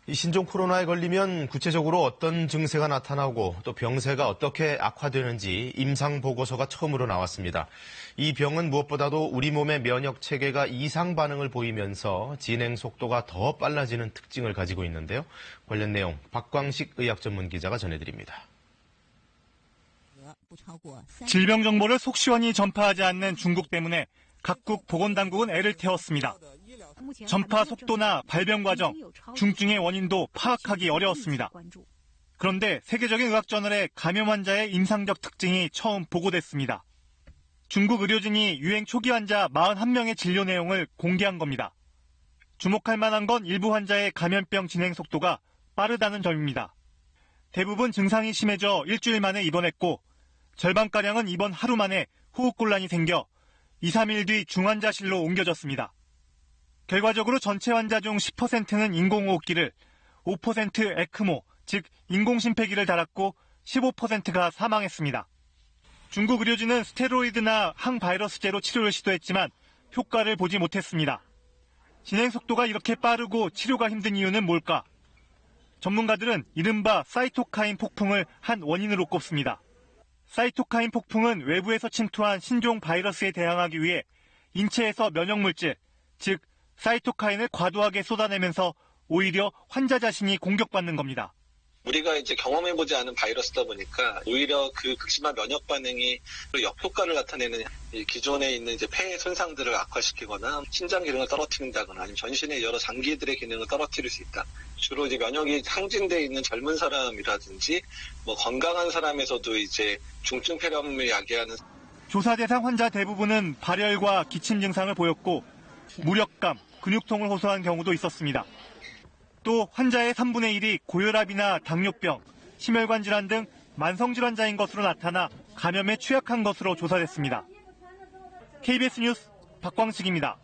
이 신종 코로나에 걸리면 구체적으로 어떤 증세가 나타나고 또 병세가 어떻게 악화되는지 임상보고서가 처음으로 나왔습니다. 이 병은 무엇보다도 우리 몸의 면역 체계가 이상 반응을 보이면서 진행 속도가 더 빨라지는 특징을 가지고 있는데요. 관련 내용 박광식 의학전문기자가 전해드립니다. 질병 정보를 속 시원히 전파하지 않는 중국 때문에 각국 보건당국은 애를 태웠습니다. 전파 속도나 발병 과정, 중증의 원인도 파악하기 어려웠습니다. 그런데 세계적인 의학저널에 감염 환자의 임상적 특징이 처음 보고됐습니다. 중국 의료진이 유행 초기 환자 41명의 진료 내용을 공개한 겁니다. 주목할 만한 건 일부 환자의 감염병 진행 속도가 빠르다는 점입니다. 대부분 증상이 심해져 일주일 만에 입원했고 절반가량은 입원 하루 만에 호흡곤란이 생겨 2, 3일 뒤 중환자실로 옮겨졌습니다. 결과적으로 전체 환자 중 10%는 인공호흡기를, 5% 에크모, 즉 인공심폐기를 달았고 15%가 사망했습니다. 중국 의료진은 스테로이드나 항바이러스제로 치료를 시도했지만 효과를 보지 못했습니다. 진행 속도가 이렇게 빠르고 치료가 힘든 이유는 뭘까? 전문가들은 이른바 사이토카인 폭풍을 한 원인으로 꼽습니다. 사이토카인 폭풍은 외부에서 침투한 신종 바이러스에 대항하기 위해 인체에서 면역물질, 즉 사이토카인을 과도하게 쏟아내면서 오히려 환자 자신이 공격받는 겁니다. 우리가 이제 경험해보지 않은 바이러스다 보니까 오히려 그 극심한 면역 반응이 역효과를 나타내는 기존에 있는 이제 폐의 손상들을 악화시키거나 신장 기능을 떨어뜨린다거나 아니면 전신의 여러 장기들의 기능을 떨어뜨릴 수 있다. 주로 이제 면역이 항진되어 있는 젊은 사람이라든지 건강한 사람에서도 이제 중증 폐렴을 야기하는. 조사 대상 환자 대부분은 발열과 기침 증상을 보였고 무력감, 근육통을 호소한 경우도 있었습니다. 또 환자의 3분의 1이 고혈압이나 당뇨병, 심혈관 질환 등 만성질환자인 것으로 나타나 감염에 취약한 것으로 조사됐습니다. KBS 뉴스 박광식입니다.